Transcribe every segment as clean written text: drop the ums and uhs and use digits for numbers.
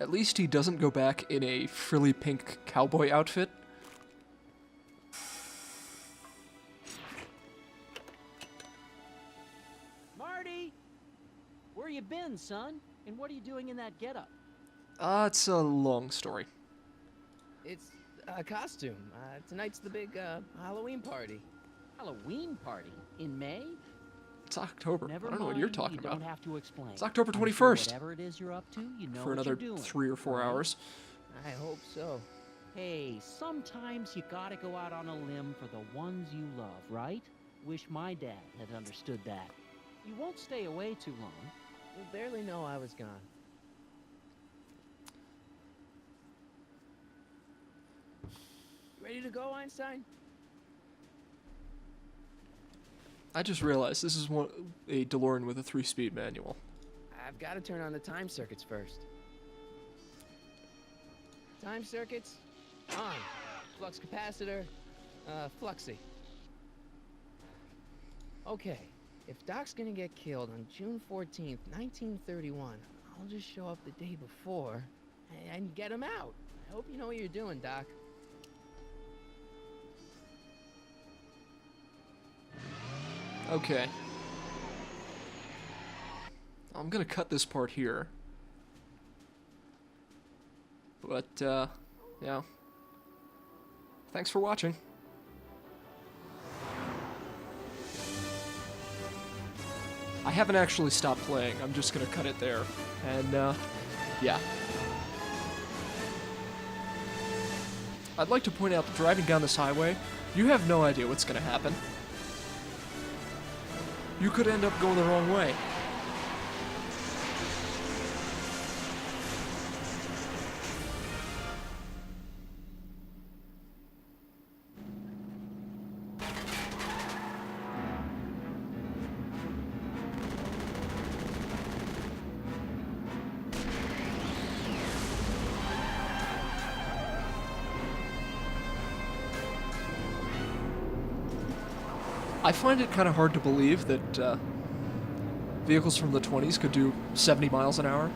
At least he doesn't go back in a frilly pink cowboy outfit. Marty! Where you been, son? And what are you doing in that getup? It's a long story. It's a costume. Tonight's the big Halloween party. Halloween party? In May? It's October. Never I don't know what mind, you're talking you about. don't have to explain. It's October I'm sure 21st. whatever it is you're up to, you know For what another you're doing, 3 or 4 right? hours. I hope so. Hey, sometimes you gotta go out on a limb for the ones you love, right? Wish my dad had understood that. You won't stay away too long. You'll barely know I was gone. Ready to go, Einstein? I just realized this is a DeLorean with a 3-speed manual. I've got to turn on the time circuits first. Time circuits, on. Flux capacitor, fluxy. Okay, if Doc's gonna get killed on June 14th, 1931, I'll just show up the day before and get him out. I hope you know what you're doing, Doc. Okay. I'm gonna cut this part here. But, yeah. Thanks for watching. I haven't actually stopped playing. I'm just gonna cut it there. And, yeah. I'd like to point out that driving down this highway, you have no idea what's gonna happen. You could end up going the wrong way. I find it kind of hard to believe that vehicles from the 20s could do 70 miles an hour.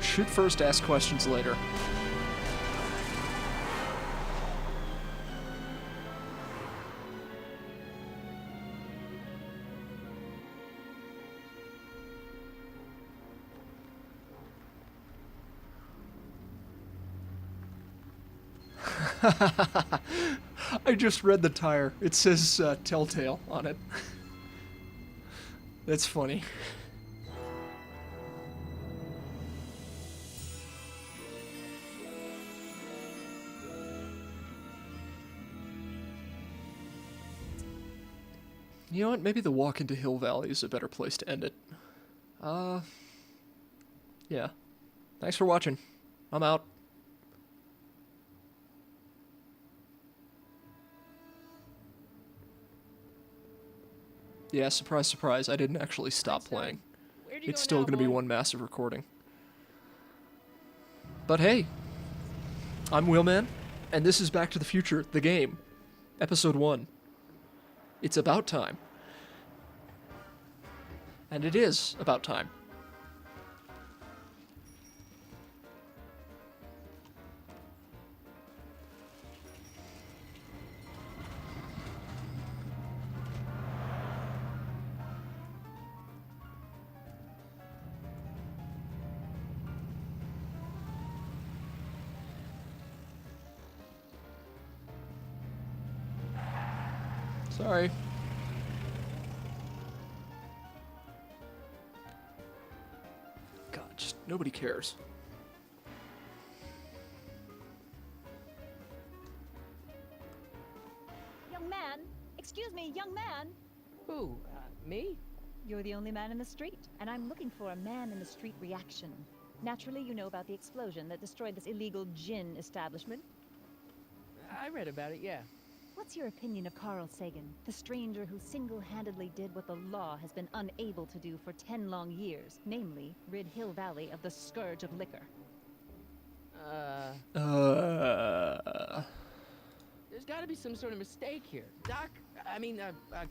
Shoot first, ask questions later. I just read the tire. It says Telltale on it. That's funny. You know what? Maybe the walk into Hill Valley is a better place to end it. Yeah. Thanks for watching. I'm out. Yeah, surprise, surprise, I didn't actually stop playing. It's still going to be one massive recording. But hey, I'm Wheelman, and this is Back to the Future, the game. Episode 1. It's about time. And it is about time. Sorry. God, just nobody cares. Young man! Excuse me, young man! Who? Me? You're the only man in the street, and I'm looking for a man-in-the-street reaction. Naturally, you know about the explosion that destroyed this illegal gin establishment. I read about it, yeah. What's your opinion of Carl Sagan, the stranger who single-handedly did what the law has been unable to do for 10 long years, namely, rid Hill Valley of the scourge of liquor? There's There's got to be some sort of mistake here.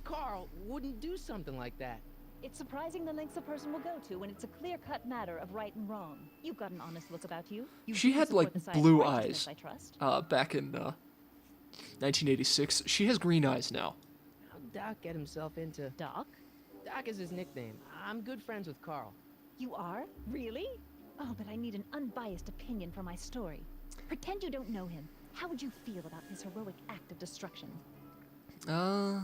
Carl wouldn't do something like that. It's surprising the lengths a person will go to when it's a clear-cut matter of right and wrong. You've got an honest look about you. She do had, support like, the side of blue righteousness, eyes. I trust. Back in 1986. She has green eyes now. How'd Doc get himself into... Doc? Doc is his nickname. I'm good friends with Carl. You are? Really? Oh, but I need an unbiased opinion for my story. Pretend you don't know him. How would you feel about his heroic act of destruction? You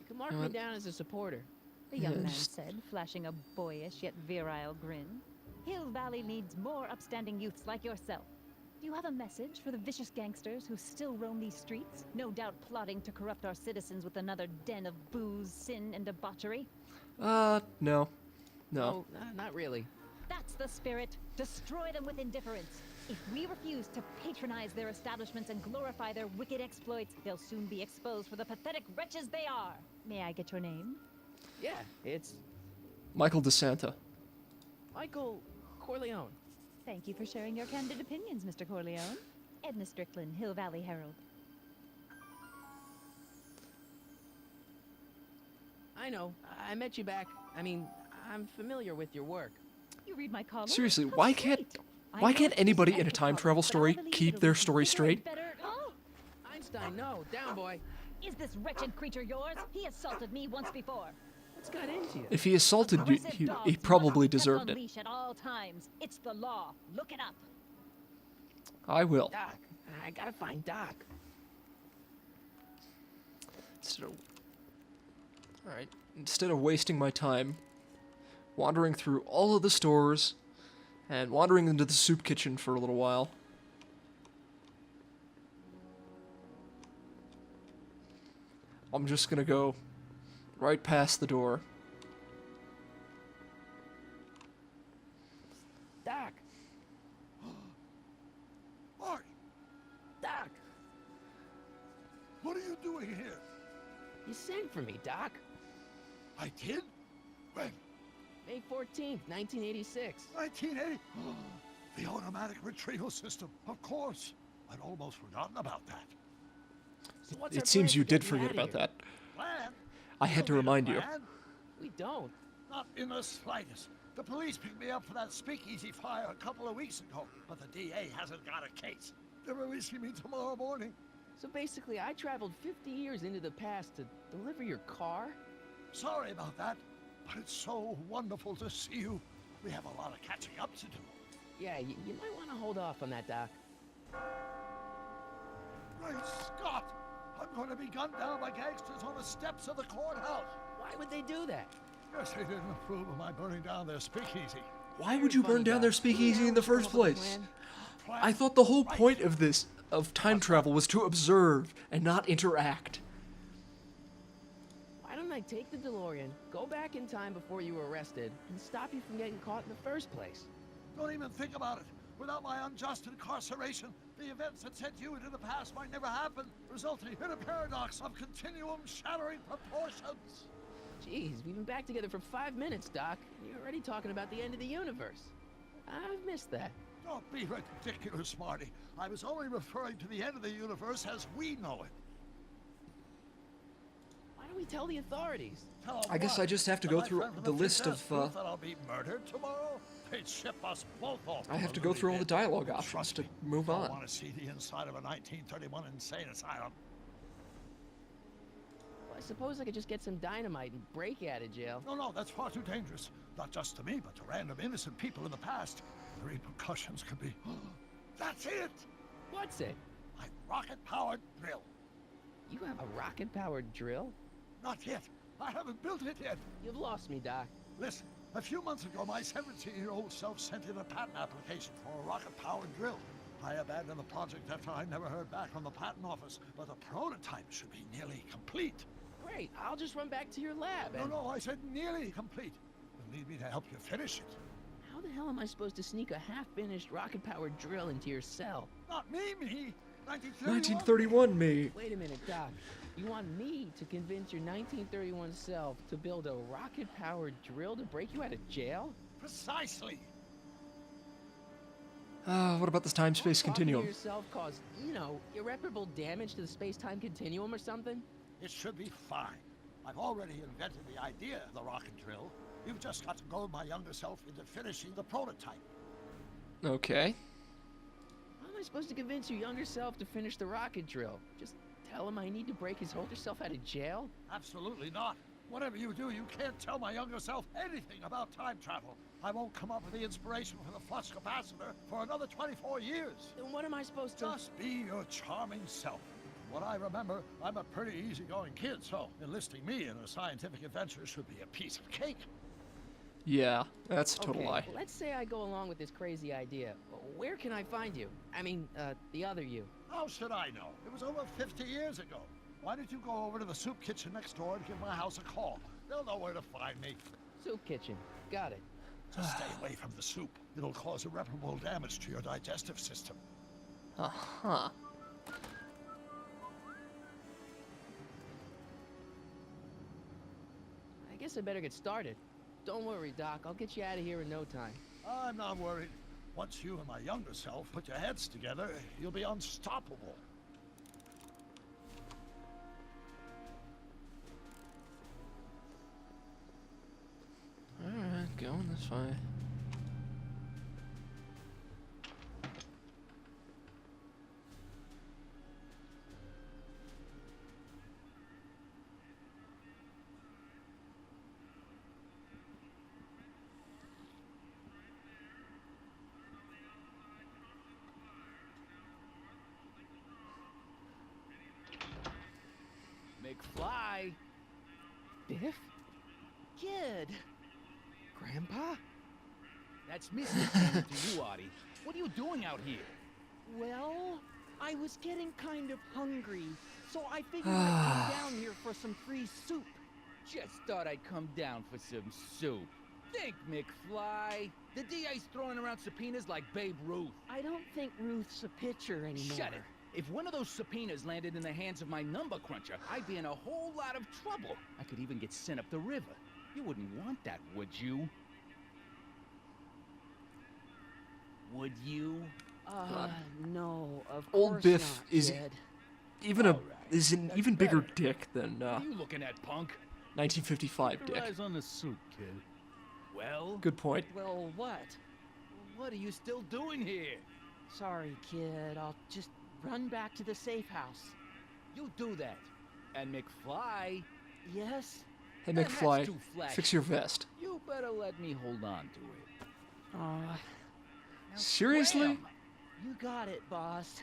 can mark me down as a supporter. The young man said, flashing a boyish yet virile grin. Hill Valley needs more upstanding youths like yourself. Do you have a message for the vicious gangsters who still roam these streets, no doubt plotting to corrupt our citizens with another den of booze, sin, and debauchery? No. No. No, not really. That's the spirit. Destroy them with indifference. If we refuse to patronize their establishments and glorify their wicked exploits, they'll soon be exposed for the pathetic wretches they are. May I get your name? Yeah, it's Michael DeSanta. Michael Corleone. Thank you for sharing your candid opinions, Mr. Corleone. Edna Strickland, Hill Valley Herald. I know. I met you back. I'm familiar with your work. You read my column? Seriously, How why sweet. why can't anybody in a Edna time column, travel but story I believe keep it'll their be story bigger straight? and better- Oh! Einstein, no. Down, boy. Is this wretched creature yours? He assaulted me once before. What's got into you? If he assaulted you, Aggressive he dogs probably must be kept deserved on it. leash at all times. It's the law. Look it up. I will. Doc. I gotta find Doc. Instead of wasting my time wandering through all of the stores and wandering into the soup kitchen for a little while, I'm just gonna go right past the door. Doc. Marty, Doc. what are you doing here? You sent for me, Doc. I did? When? May 14th, 1986. 1980? The automatic retrieval system, of course. I'd almost forgotten about that. So what's our It seems plan you for did getting forget outta about here? that. Plan? I had to remind you. Plan? We don't. Not in the slightest. The police picked me up for that speakeasy fire a couple of weeks ago, but the DA hasn't got a case. They're releasing me tomorrow morning. So basically, I traveled 50 years into the past to deliver your car? Sorry about that, but it's so wonderful to see you. We have a lot of catching up to do. Yeah, you might want to hold off on that, Doc. Great Scott! I'm going to be gunned down by gangsters on the steps of the courthouse. Why would they do that? Guess they didn't approve of my burning down their speakeasy. Why would you burn down their speakeasy in the first place? I thought the whole point of this, of time travel, was to observe and not interact. Why don't I take the DeLorean, go back in time before you were arrested, and stop you from getting caught in the first place? Don't even think about it. Without my unjust incarceration, the events that sent you into the past might never happen, resulting in a paradox of continuum shattering proportions. Jeez, we've been back together for 5 minutes, Doc. You're already talking about the end of the universe. I've missed that. Don't be ridiculous, Marty. I was only referring to the end of the universe as we know it. Why don't we tell the authorities? Tell 'em I guess what? I just have to That go my through friend from the future list has of, proof that I'll be murdered tomorrow? They'd ship us both off. I have to go through all the dialogue options to move I on. want to see the inside of a 1931 insane asylum. Well, I suppose I could just get some dynamite and break you out of jail. No, that's far too dangerous. Not just to me, but to random innocent people in the past. The repercussions could be... That's it! What's it? My rocket-powered drill. You have a rocket-powered drill? Not yet. I haven't built it yet. You've lost me, Doc. Listen, a few months ago, my 17-year-old self sent in a patent application for a rocket-powered drill. I abandoned the project after I never heard back from the patent office, but the prototype should be nearly complete. Great, I'll just run back to your lab and... No, I said nearly complete. You'll need me to help you finish it. How the hell am I supposed to sneak a half-finished rocket-powered drill into your cell? Not me. 1931. 1931 me. Wait a minute, Doc. You want me to convince your 1931 self to build a rocket-powered drill to break you out of jail? Precisely. What about this time-space Talking to continuum? yourself caused, you know, irreparable damage to the space-time continuum or something? It should be fine. I've already invented the idea of the rocket drill. You've just got to goad my younger self into finishing the prototype. Okay. How am I supposed to convince your younger self to finish the rocket drill? Just tell him I need to break his older self out of jail? Absolutely not. Whatever you do, you can't tell my younger self anything about time travel. I won't come up with the inspiration for the flux capacitor for another 24 years. Then what am I supposed to... Just be your charming self. What I remember, I'm a pretty easygoing kid, so enlisting me in a scientific adventure should be a piece of cake. Yeah, that's a total Okay, lie. let's say I go along with this crazy idea. Where can I find you? I mean, the other you. How should I know? It was over 50 years ago. Why don't you go over to the soup kitchen next door and give my house a call? They'll know where to find me. Soup kitchen. Got it. Just stay away from the soup. It'll cause irreparable damage to your digestive system. Uh-huh. I guess I better get started. Don't worry, Doc. I'll get you out of here in no time. I'm not worried. Once you and my younger self put your heads together, you'll be unstoppable. Alright, going this way. McFly! Biff? Kid! Grandpa? That's Mr. Kennedy to you, Artie. What are you doing out here? Well, I was getting kind of hungry, so I figured I'd come down here for some free soup. Just thought I'd come down for some soup. Think, McFly. The DA's throwing around subpoenas like Babe Ruth. I don't think Ruth's a pitcher anymore. Shut it. If one of those subpoenas landed in the hands of my number cruncher, I'd be in a whole lot of trouble. I could even get sent up the river. You wouldn't want that, would you? Would you? No, of Old course Biff not, is kid. even All right, is an that's even bigger better. dick than What are you looking at, punk? 1955 Your dick. eyes on the soup, kid. Well? Good point. Well, what? What are you still doing here? Sorry, kid. I'll just run back to the safe house. You do that. And McFly, Yes? Hey that's McFly, too flashy. fix your vest. You better let me hold on to it. Aw, Now, Seriously? wham! you got it, boss.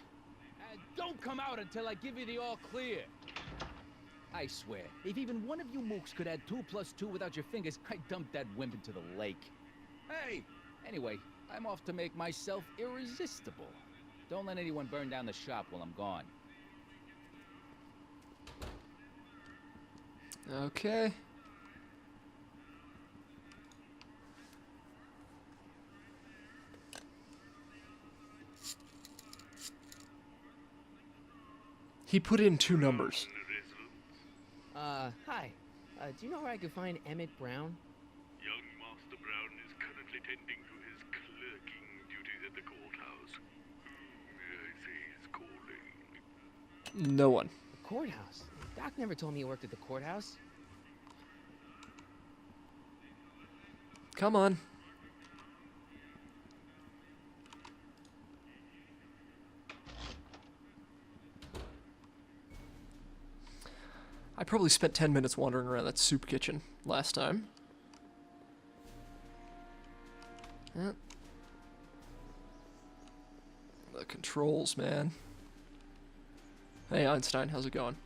Don't come out until I give you the all clear. I swear, if even one of you mooks could add 2 + 2 without your fingers, I'd dump that wimp into the lake. Hey, anyway, I'm off to make myself irresistible. Don't let anyone burn down the shop while I'm gone. Okay. He put in 2 numbers. Hi. Do you know where I could find Emmett Brown? Young Master Brown is currently tending to his clerking duties at the courthouse. I say he's calling. No one. The courthouse. Doc never told me he worked at the courthouse. Come on. I probably spent 10 minutes wandering around that soup kitchen last time. Yep. The controls, man. Hey, Einstein, how's it going?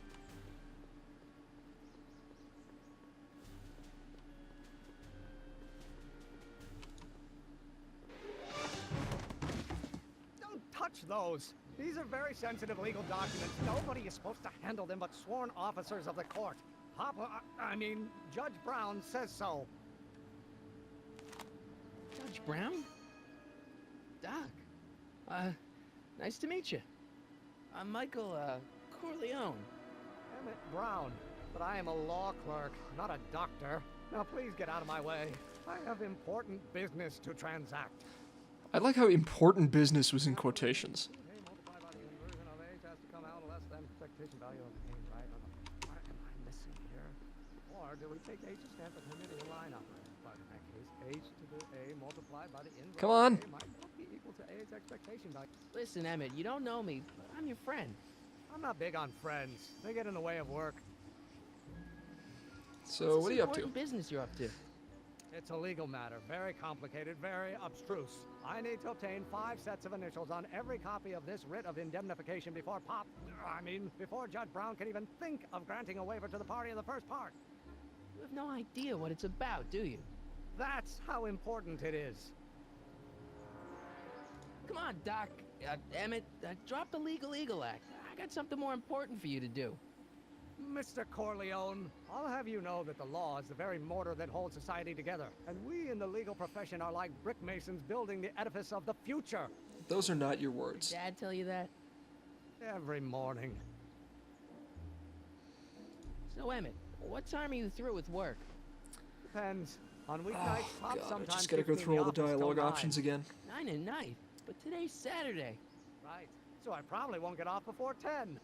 Don't touch those. These are very sensitive legal documents. Nobody is supposed to handle them but sworn officers of the court. Judge Brown says so. Judge Brown? Doc. Nice to meet you. I'm Michael, Corleone. Emmett Brown. But I am a law clerk, not a doctor. Now please get out of my way. I have important business to transact. I like how important business was in quotations. A multiplied by the inversion of h has to come out less than expectation value of a, right? What am I missing here? Or do we take h to stand for Hermitian line operator? But in that case, h to the a multiplied by the inverse Come on. of a might not be equal to a's expectation value. Listen, Emmett, you don't know me, but I'm your friend. I'm not big on friends. They get in the way of work. So what are you up to? Important business you're up to? It's a legal matter, very complicated, very abstruse. I need to obtain 5 sets of initials on every copy of this writ of indemnification before before Judge Brown can even think of granting a waiver to the party in the first part. You have no idea what it's about, do you? That's how important it is. Come on, Doc. Emmett, drop the legal eagle act. I got something more important for you to do. Mr. Corleone, I'll have you know that the law is the very mortar that holds society together. And we in the legal profession are like brick masons building the edifice of the future. Those are not your words. Dad tell you that? Every morning. So, Emmett, what time are you through with work? Depends. On Oh, weeknights, Pop God, I sometimes just gotta keeps go me in through all the office till dialogue 9. options again. 9 at night. But today's Saturday. Right. So I probably won't get off before 10.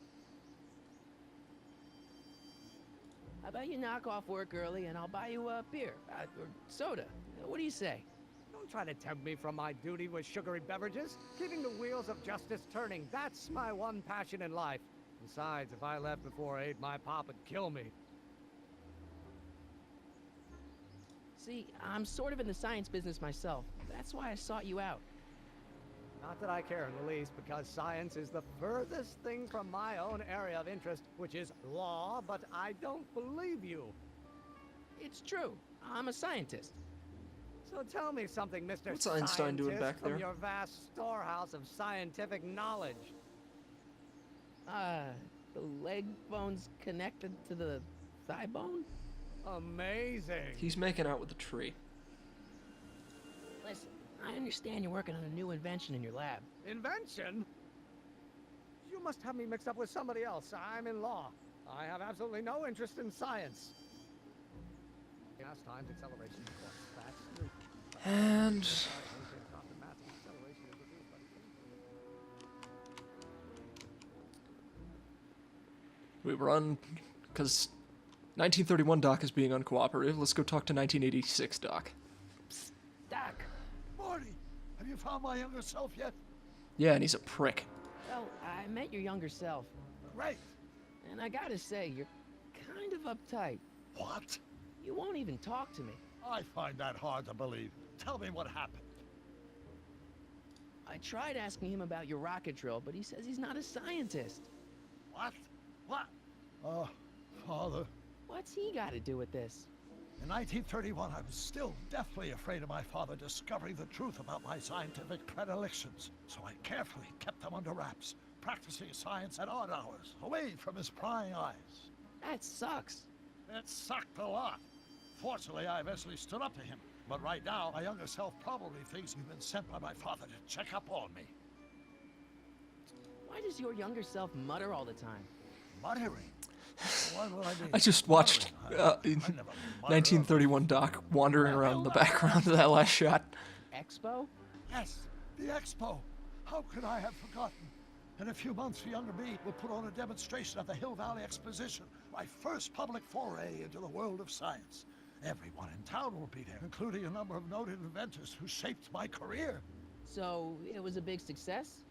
How about you knock off work early and I'll buy you a beer or soda? What do you say? Don't try to tempt me from my duty with sugary beverages. Keeping the wheels of justice turning, that's my one passion in life. Besides, if I left before 8, my pop would kill me. See, I'm sort of in the science business myself. That's why I sought you out. Not that I care in the least, because science is the furthest thing from my own area of interest, which is law, but I don't believe you. It's true. I'm a scientist. So tell me something, Mr. What's Einstein doing Scientist, back there? from your vast storehouse of scientific knowledge. The leg bone's connected to the thigh bone? Amazing. He's making out with a tree. Listen, I understand you're working on a new invention in your lab. Invention? You must have me mixed up with somebody else. I'm in law. I have absolutely no interest in science. Gas times acceleration course. That's new. And we run because 1931 Doc is being uncooperative. Let's go talk to 1986 Doc. Doc! Marty, have you found my younger self yet? Yeah, and he's a prick. Well, I met your younger self, Great. and I gotta say, you're kind of uptight. What? You won't even talk to me. I find that hard to believe. Tell me what happened. I tried asking him about your rocket drill, but he says he's not a scientist. What? What? Oh, Father. What's he got to do with this? In 1931, I was still deathly afraid of my father discovering the truth about my scientific predilections, so I carefully kept them under wraps, practicing science at odd hours, away from his prying eyes. That sucks. It sucked a lot. Fortunately, I eventually stood up to him, but right now, my younger self probably thinks you've been sent by my father to check up on me. Why does your younger self mutter all the time? Muttering? What will I mean? I just watched Muttering? I never mutter. 1931 Doc wandering around the background of that last shot. Expo? Yes, the expo. How could I have forgotten? In a few months, younger me will put on a demonstration at the Hill Valley Exposition, my first public foray into the world of science. Everyone in town will be there, including a number of noted inventors who shaped my career. So, it was a big success?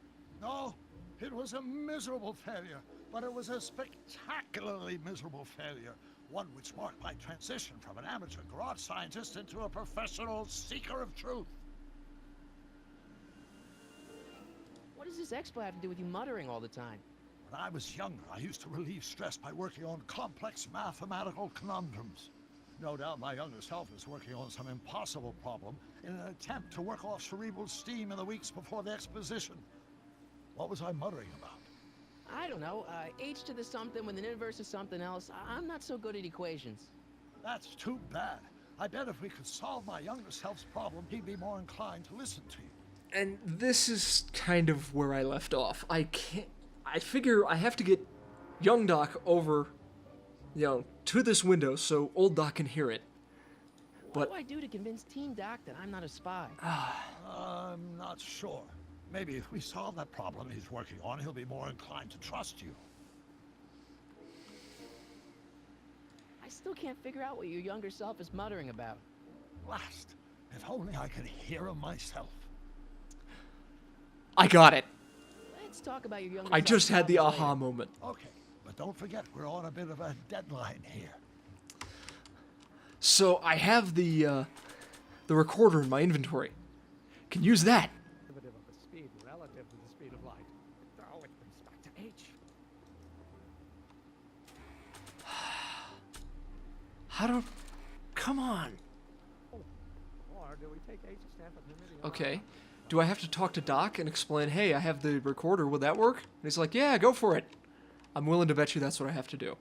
No, it was a miserable failure, but it was a spectacularly miserable failure. One which marked my transition from an amateur garage scientist into a professional seeker of truth. What does this expo have to do with you muttering all the time? When I was younger, I used to relieve stress by working on complex mathematical conundrums. No doubt my younger self is working on some impossible problem in an attempt to work off cerebral steam in the weeks before the exposition. What was I muttering about? I don't know, h to the something with an inverse of something else. I'm not so good at equations. That's too bad. I bet if we could solve my younger self's problem, he'd be more inclined to listen to you. And this is kind of where I left off. I figure I have to get young Doc over, to this window so old Doc can hear it. What But do I do to convince Teen Doc that I'm not a spy? I'm not sure. Maybe if we solve that problem he's working on, he'll be more inclined to trust you. I still can't figure out what your younger self is muttering about. Blast. If only I could hear him myself. I got it. Let's talk about your younger I self just had the problems aha later. moment. Okay, but don't forget, we're on a bit of a deadline here. So I have the recorder in my inventory. Can use that. Derivative of the speed relative to the speed of light. Oh, it brings back to H. How do... Come on. Or do we take H stand for Numidian? Okay. Do I have to talk to Doc and explain, hey, I have the recorder, would that work? And he's like, yeah, go for it. I'm willing to bet you that's what I have to do.